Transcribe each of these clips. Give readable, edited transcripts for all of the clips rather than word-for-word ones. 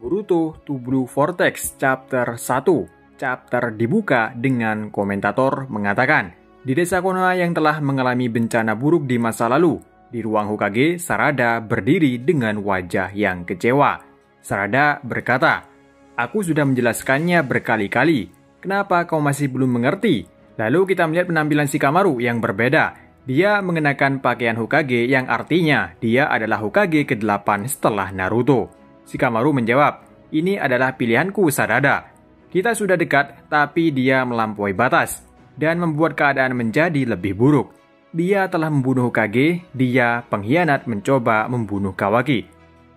Boruto to Blue Vortex Chapter 1. Chapter dibuka dengan komentator mengatakan, di desa Konoha yang telah mengalami bencana buruk di masa lalu, di ruang Hokage, Sarada berdiri dengan wajah yang kecewa. Sarada berkata, "Aku sudah menjelaskannya berkali-kali. Kenapa kau masih belum mengerti?" Lalu kita melihat penampilan Shikamaru yang berbeda. Dia mengenakan pakaian Hokage yang artinya dia adalah Hokage ke-8 setelah Naruto. Shikamaru menjawab, "Ini adalah pilihanku, Sarada. Kita sudah dekat, tapi dia melampaui batas dan membuat keadaan menjadi lebih buruk. Dia telah membunuh Hokage, dia pengkhianat mencoba membunuh Kawaki.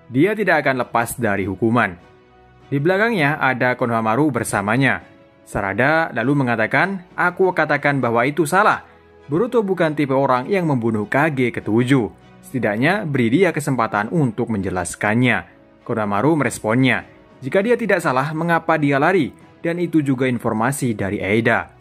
Dia tidak akan lepas dari hukuman." Di belakangnya ada Konohamaru bersamanya. Sarada lalu mengatakan, "Aku katakan bahwa itu salah. Boruto bukan tipe orang yang membunuh Kage ke-7. Setidaknya beri dia kesempatan untuk menjelaskannya." Konohamaru meresponnya, "Jika dia tidak salah, mengapa dia lari? Dan itu juga informasi dari Eida."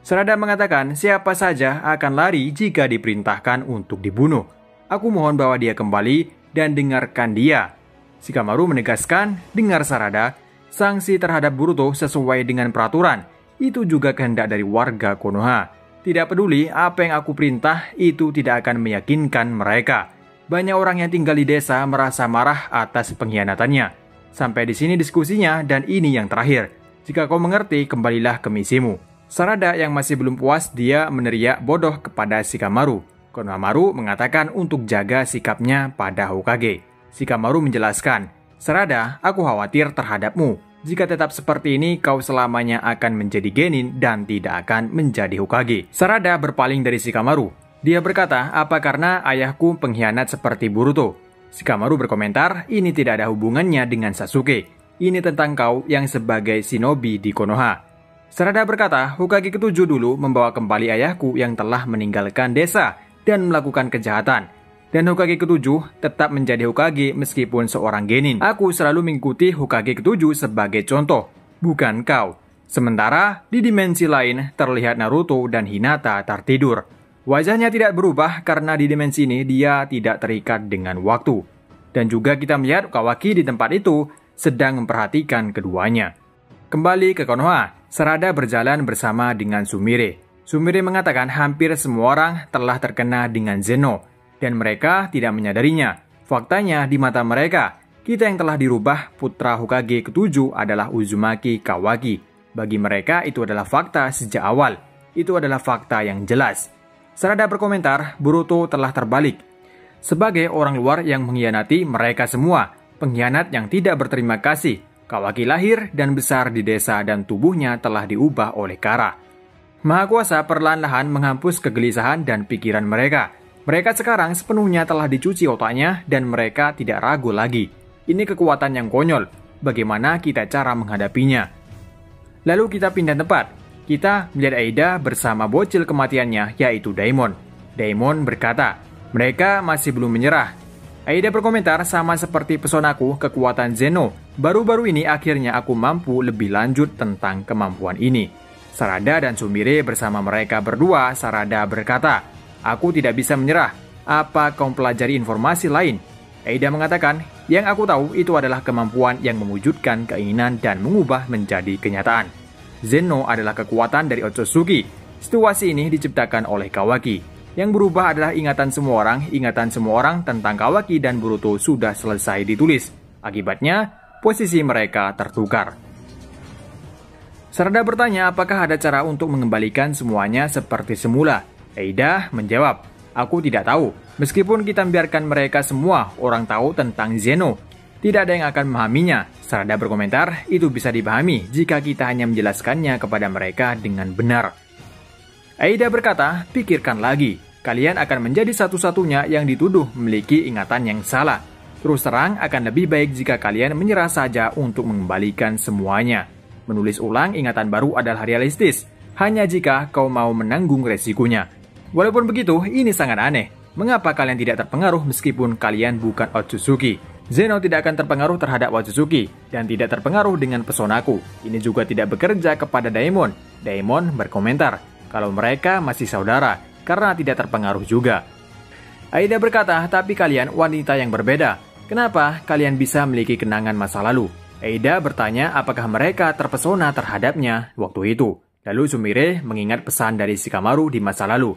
Sarada mengatakan, "Siapa saja akan lari jika diperintahkan untuk dibunuh. Aku mohon bahwa dia kembali dan dengarkan dia." Shikamaru menegaskan, "Dengar Sarada, sanksi terhadap Boruto sesuai dengan peraturan. Itu juga kehendak dari warga Konoha. Tidak peduli apa yang aku perintah, itu tidak akan meyakinkan mereka. Banyak orang yang tinggal di desa merasa marah atas pengkhianatannya. Sampai di sini diskusinya dan ini yang terakhir. Jika kau mengerti, kembalilah ke misimu." Sarada yang masih belum puas, dia meneriak bodoh kepada Shikamaru. Konohamaru mengatakan untuk jaga sikapnya pada Hokage. Shikamaru menjelaskan, "Sarada, aku khawatir terhadapmu. Jika tetap seperti ini, kau selamanya akan menjadi genin dan tidak akan menjadi Hokage." Sarada berpaling dari Shikamaru. Dia berkata, "Apa karena ayahku pengkhianat seperti Boruto?" Shikamaru berkomentar, "Ini tidak ada hubungannya dengan Sasuke. Ini tentang kau yang sebagai shinobi di Konoha." Sarada berkata, "Hokage ke-7 dulu membawa kembali ayahku yang telah meninggalkan desa dan melakukan kejahatan. Dan Hokage ke-7 tetap menjadi Hokage meskipun seorang genin. Aku selalu mengikuti Hokage ke-7 sebagai contoh, bukan kau." Sementara di dimensi lain terlihat Naruto dan Hinata tertidur. Wajahnya tidak berubah karena di dimensi ini dia tidak terikat dengan waktu. Dan juga kita melihat Kawaki di tempat itu sedang memperhatikan keduanya. Kembali ke Konoha, Sarada berjalan bersama dengan Sumire. Sumire mengatakan hampir semua orang telah terkena dengan Zeno, dan mereka tidak menyadarinya. Faktanya di mata mereka, kita yang telah dirubah putra Hokage ke-7 adalah Uzumaki Kawaki. Bagi mereka itu adalah fakta sejak awal. Itu adalah fakta yang jelas. Sarada berkomentar, Boruto telah terbalik. Sebagai orang luar yang mengkhianati mereka semua, pengkhianat yang tidak berterima kasih, Kawaki lahir dan besar di desa dan tubuhnya telah diubah oleh Kara. Maha Kuasa perlahan-lahan menghapus kegelisahan dan pikiran mereka. Mereka sekarang sepenuhnya telah dicuci otaknya dan mereka tidak ragu lagi. Ini kekuatan yang konyol. Bagaimana kita cara menghadapinya? Lalu kita pindah tempat. Kita melihat Eida bersama bocil kematiannya, yaitu Daimon. Daimon berkata, "Mereka masih belum menyerah." Eida berkomentar, "Sama seperti pesonaku, kekuatan Zeno. Baru-baru ini akhirnya aku mampu lebih lanjut tentang kemampuan ini." Sarada dan Sumire bersama mereka berdua. Sarada berkata, "Aku tidak bisa menyerah. Apa kau pelajari informasi lain?" Eida mengatakan, "Yang aku tahu itu adalah kemampuan yang mewujudkan keinginan dan mengubah menjadi kenyataan. Zeno adalah kekuatan dari Otsutsuki. Situasi ini diciptakan oleh Kawaki. Yang berubah adalah ingatan semua orang tentang Kawaki dan Boruto sudah selesai ditulis. Akibatnya, posisi mereka tertukar." Sarada bertanya apakah ada cara untuk mengembalikan semuanya seperti semula. Eida menjawab, "Aku tidak tahu. Meskipun kita membiarkan mereka semua orang tahu tentang Zeno, tidak ada yang akan memahaminya." Sarada berkomentar, "Itu bisa dipahami jika kita hanya menjelaskannya kepada mereka dengan benar." Eida berkata, "Pikirkan lagi. Kalian akan menjadi satu-satunya yang dituduh memiliki ingatan yang salah. Terus terang akan lebih baik jika kalian menyerah saja untuk mengembalikan semuanya. Menulis ulang ingatan baru adalah realistis, hanya jika kau mau menanggung resikonya. Walaupun begitu, ini sangat aneh. Mengapa kalian tidak terpengaruh meskipun kalian bukan Otsutsuki? Zeno tidak akan terpengaruh terhadap Otsutsuki dan tidak terpengaruh dengan pesonaku. Ini juga tidak bekerja kepada Daimon." Daimon berkomentar, "Kalau mereka masih saudara, karena tidak terpengaruh juga." Aida berkata, "Tapi kalian wanita yang berbeda. Kenapa kalian bisa memiliki kenangan masa lalu?" Eida bertanya apakah mereka terpesona terhadapnya waktu itu. Lalu Sumire mengingat pesan dari Shikamaru di masa lalu.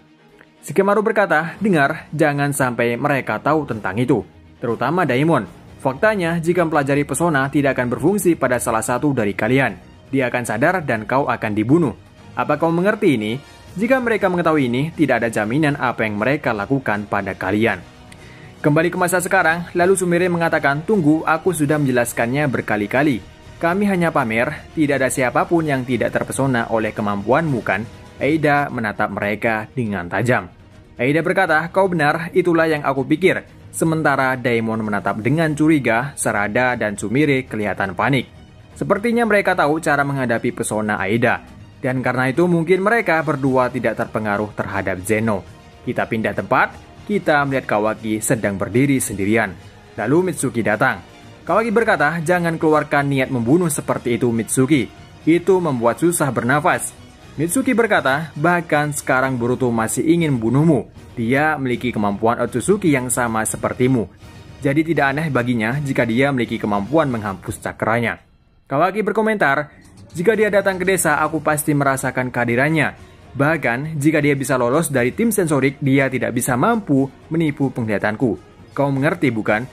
Shikamaru berkata, dengar, jangan sampai mereka tahu tentang itu. Terutama Daimon. Faktanya, jika mempelajari pesona tidak akan berfungsi pada salah satu dari kalian. Dia akan sadar dan kau akan dibunuh. Apa kau mengerti ini? Jika mereka mengetahui ini, tidak ada jaminan apa yang mereka lakukan pada kalian. Kembali ke masa sekarang, lalu Sumire mengatakan, tunggu, aku sudah menjelaskannya berkali-kali. Kami hanya pamer, tidak ada siapapun yang tidak terpesona oleh kemampuanmu kan? Eida menatap mereka dengan tajam. Eida berkata, kau benar, itulah yang aku pikir. Sementara Daimon menatap dengan curiga, Sarada dan Sumire kelihatan panik. Sepertinya mereka tahu cara menghadapi pesona Aida. Dan karena itu mungkin mereka berdua tidak terpengaruh terhadap Zeno. Kita pindah tempat, kita melihat Kawaki sedang berdiri sendirian. Lalu Mitsuki datang. Kawaki berkata, jangan keluarkan niat membunuh seperti itu Mitsuki. Itu membuat susah bernafas. Mitsuki berkata, bahkan sekarang Boruto masih ingin membunuhmu. Dia memiliki kemampuan Otsutsuki yang sama sepertimu. Jadi tidak aneh baginya jika dia memiliki kemampuan menghapus cakranya. Kawaki berkomentar, jika dia datang ke desa, aku pasti merasakan kehadirannya. Bahkan, jika dia bisa lolos dari tim sensorik, dia tidak bisa mampu menipu penglihatanku. Kau mengerti bukan?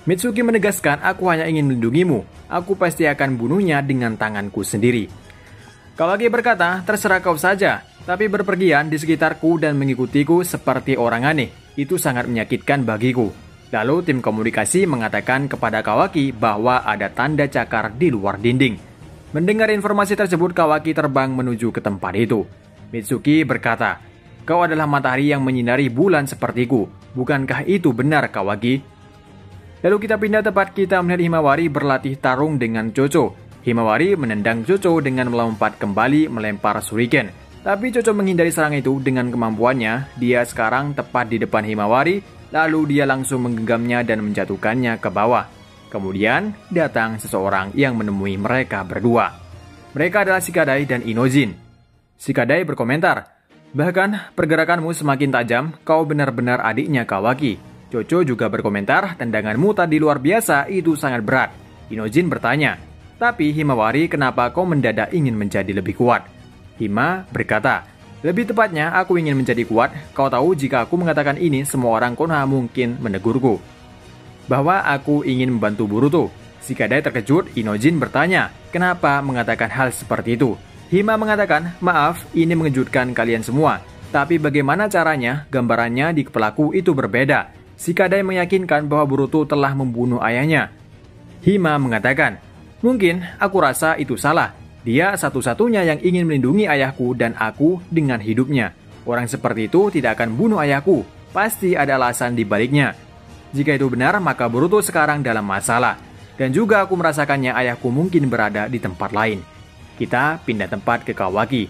Mitsuki menegaskan, aku hanya ingin melindungimu. Aku pasti akan bunuhnya dengan tanganku sendiri. Kawaki berkata, terserah kau saja. Tapi berpergian di sekitarku dan mengikutiku seperti orang aneh. Itu sangat menyakitkan bagiku. Lalu tim komunikasi mengatakan kepada Kawaki bahwa ada tanda cakar di luar dinding. Mendengar informasi tersebut, Kawaki terbang menuju ke tempat itu. Mitsuki berkata, kau adalah matahari yang menyinari bulan sepertiku. Bukankah itu benar, Kawaki? Lalu kita pindah tempat, kita melihat Himawari berlatih tarung dengan Chocho. Himawari menendang Chocho dengan melompat kembali melempar shuriken. Tapi Chocho menghindari serangan itu dengan kemampuannya. Dia sekarang tepat di depan Himawari. Lalu dia langsung menggenggamnya dan menjatuhkannya ke bawah. Kemudian datang seseorang yang menemui mereka berdua. Mereka adalah Shikadai dan Inojin. Shikadai berkomentar, bahkan pergerakanmu semakin tajam, kau benar-benar adiknya Kawaki. Chocho juga berkomentar, tendanganmu tadi luar biasa, itu sangat berat. Inojin bertanya, tapi Himawari kenapa kau mendadak ingin menjadi lebih kuat? Hima berkata, lebih tepatnya, aku ingin menjadi kuat. Kau tahu jika aku mengatakan ini, semua orang Konoha mungkin menegurku. Bahwa aku ingin membantu Boruto. Shikadai terkejut, Inojin bertanya, kenapa mengatakan hal seperti itu? Hima mengatakan, maaf, ini mengejutkan kalian semua. Tapi bagaimana caranya, gambarannya di kepalaku itu berbeda. Shikadai meyakinkan bahwa Boruto telah membunuh ayahnya. Hima mengatakan, mungkin aku rasa itu salah. Dia satu-satunya yang ingin melindungi ayahku dan aku dengan hidupnya. Orang seperti itu tidak akan bunuh ayahku. Pasti ada alasan di baliknya. Jika itu benar, maka Boruto sekarang dalam masalah. Dan juga aku merasakannya ayahku mungkin berada di tempat lain. Kita pindah tempat ke Kawaki.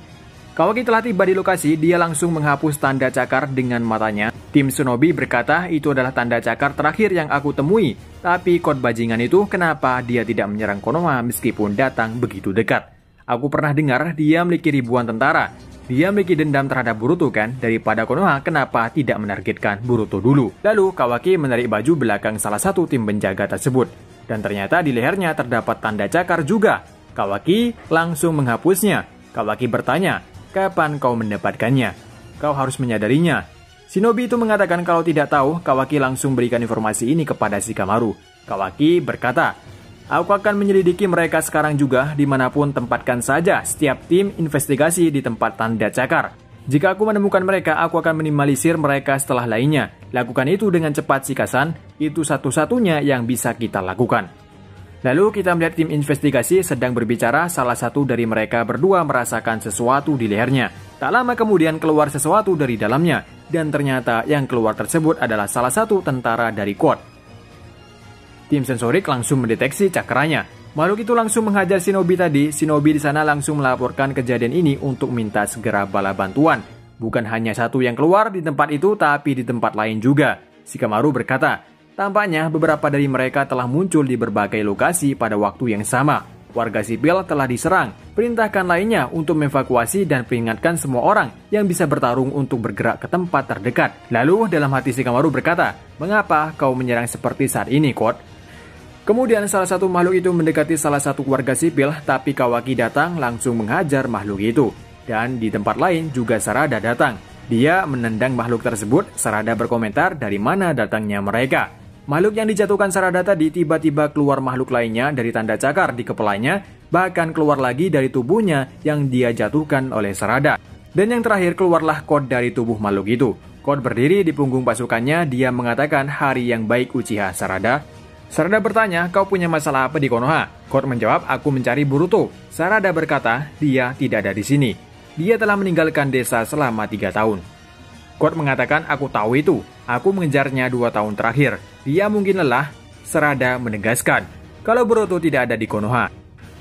Kawaki telah tiba di lokasi, dia langsung menghapus tanda cakar dengan matanya. Tim Shinobi berkata itu adalah tanda cakar terakhir yang aku temui. Tapi kod bajingan itu kenapa dia tidak menyerang Konoha meskipun datang begitu dekat? Aku pernah dengar dia memiliki ribuan tentara. Dia memiliki dendam terhadap Boruto kan? Daripada Konoha, kenapa tidak menargetkan Boruto dulu? Lalu Kawaki menarik baju belakang salah satu tim penjaga tersebut. Dan ternyata di lehernya terdapat tanda cakar juga. Kawaki langsung menghapusnya. Kawaki bertanya, kapan kau mendapatkannya? Kau harus menyadarinya. Shinobi itu mengatakan kalau tidak tahu, Kawaki langsung berikan informasi ini kepada Shikamaru. Kawaki berkata, aku akan menyelidiki mereka sekarang juga dimanapun tempatkan saja setiap tim investigasi di tempat tanda cakar. Jika aku menemukan mereka, aku akan minimalisir mereka setelah lainnya. Lakukan itu dengan cepat Shikasan, itu satu-satunya yang bisa kita lakukan. Lalu kita melihat tim investigasi sedang berbicara, salah satu dari mereka berdua merasakan sesuatu di lehernya. Tak lama kemudian keluar sesuatu dari dalamnya, dan ternyata yang keluar tersebut adalah salah satu tentara dari Quad. Tim sensorik langsung mendeteksi cakranya. Makhluk itu langsung menghajar Shinobi tadi. Shinobi di sana langsung melaporkan kejadian ini untuk minta segera bala bantuan. Bukan hanya satu yang keluar di tempat itu, tapi di tempat lain juga. Shikamaru berkata, tampaknya beberapa dari mereka telah muncul di berbagai lokasi pada waktu yang sama. Warga sipil telah diserang. Perintahkan lainnya untuk mengevakuasi dan peringatkan semua orang yang bisa bertarung untuk bergerak ke tempat terdekat. Lalu dalam hati Shikamaru berkata, mengapa kau menyerang seperti saat ini, Quad? Kemudian salah satu makhluk itu mendekati salah satu warga sipil, tapi Kawaki datang langsung menghajar makhluk itu. Dan di tempat lain juga Sarada datang. Dia menendang makhluk tersebut. Sarada berkomentar dari mana datangnya mereka. Makhluk yang dijatuhkan Sarada tadi tiba-tiba keluar makhluk lainnya dari tanda cakar di kepalanya, bahkan keluar lagi dari tubuhnya yang dia jatuhkan oleh Sarada. Dan yang terakhir keluarlah Code dari tubuh makhluk itu. Code berdiri di punggung pasukannya, dia mengatakan hari yang baik Uchiha Sarada. Sarada bertanya, kau punya masalah apa di Konoha? Code menjawab, aku mencari Boruto. Sarada berkata, dia tidak ada di sini. Dia telah meninggalkan desa selama 3 tahun. Code mengatakan, aku tahu itu. Aku mengejarnya 2 tahun terakhir. Dia mungkin lelah. Sarada menegaskan, kalau Boruto tidak ada di Konoha.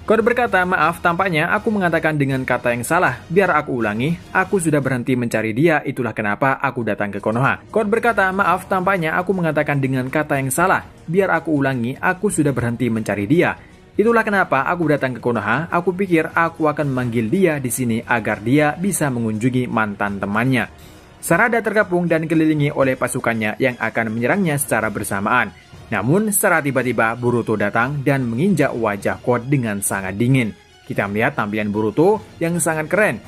Code berkata, maaf, tampaknya aku mengatakan dengan kata yang salah. Biar aku ulangi, aku sudah berhenti mencari dia, itulah kenapa aku datang ke Konoha. Code berkata, maaf, tampaknya aku mengatakan dengan kata yang salah. Biar aku ulangi, aku sudah berhenti mencari dia. Itulah kenapa aku datang ke Konoha. Aku pikir aku akan memanggil dia di sini agar dia bisa mengunjungi mantan temannya. Sarada terkepung dan dikelilingi oleh pasukannya yang akan menyerangnya secara bersamaan. Namun, secara tiba-tiba Boruto datang dan menginjak wajah Code dengan sangat dingin. Kita melihat tampilan Boruto yang sangat keren.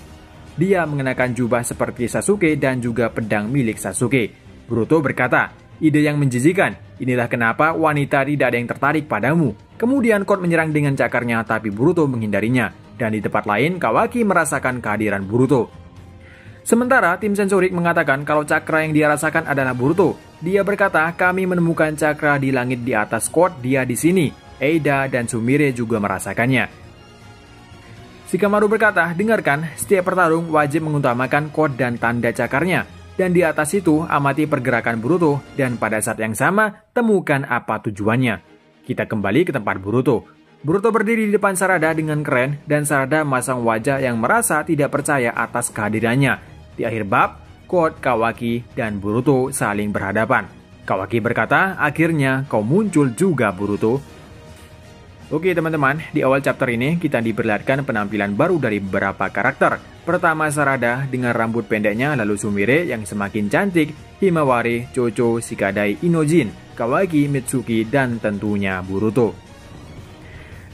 Dia mengenakan jubah seperti Sasuke dan juga pedang milik Sasuke. Boruto berkata, ide yang menjijikan, inilah kenapa wanita tidak ada yang tertarik padamu. Kemudian Code menyerang dengan cakarnya tapi Boruto menghindarinya. Dan di tempat lain, Kawaki merasakan kehadiran Boruto. Sementara tim sensorik mengatakan kalau cakra yang dia rasakan adalah Boruto. Dia berkata, kami menemukan cakra di langit di atas Code, dia di sini. Eida dan Sumire juga merasakannya. Shikamaru berkata, dengarkan, setiap pertarung wajib mengutamakan Code dan tanda cakarnya. Dan di atas itu, amati pergerakan Boruto, dan pada saat yang sama, temukan apa tujuannya. Kita kembali ke tempat Boruto. Boruto berdiri di depan Sarada dengan keren, dan Sarada memasang wajah yang merasa tidak percaya atas kehadirannya. Di akhir bab, Code, Kawaki, dan Boruto saling berhadapan. Kawaki berkata, akhirnya kau muncul juga Boruto. Oke teman-teman, di awal chapter ini kita diperlihatkan penampilan baru dari beberapa karakter. Pertama Sarada dengan rambut pendeknya, lalu Sumire yang semakin cantik, Himawari, Chocho, Shikadai, Inojin, Kawaki, Mitsuki, dan tentunya Boruto.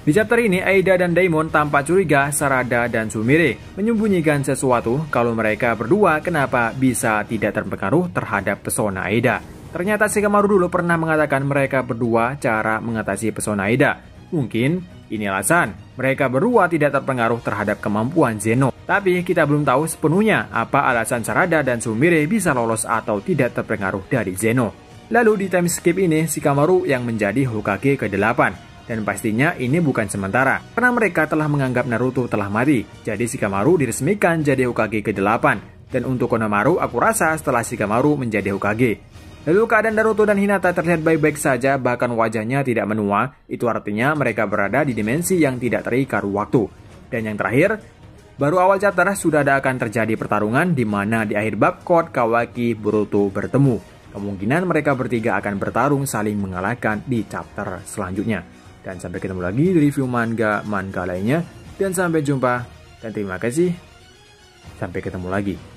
Di chapter ini, Eida dan Daimon tampak curiga Sarada dan Sumire menyembunyikan sesuatu kalau mereka berdua kenapa bisa tidak terpengaruh terhadap pesona Eida. Ternyata Shikamaru dulu pernah mengatakan mereka berdua cara mengatasi pesona Eida. Mungkin ini alasan mereka berdua tidak terpengaruh terhadap kemampuan Zeno. Tapi kita belum tahu sepenuhnya apa alasan Sarada dan Sumire bisa lolos atau tidak terpengaruh dari Zeno. Lalu di time skip ini, Shikamaru yang menjadi Hokage ke-8. Dan pastinya ini bukan sementara, karena mereka telah menganggap Naruto telah mati. Jadi Shikamaru diresmikan jadi Hokage ke-8. Dan untuk Konohamaru, aku rasa setelah Shikamaru menjadi Hokage. Lalu keadaan Naruto dan Hinata terlihat baik-baik saja, bahkan wajahnya tidak menua. Itu artinya mereka berada di dimensi yang tidak terikat waktu. Dan yang terakhir, baru awal chapter sudah akan terjadi pertarungan di mana di akhir bab Code, Kawaki, Boruto bertemu. Kemungkinan mereka bertiga akan bertarung saling mengalahkan di chapter selanjutnya. Dan sampai ketemu lagi di review manga lainnya. Dan sampai jumpa. Dan terima kasih. Sampai ketemu lagi.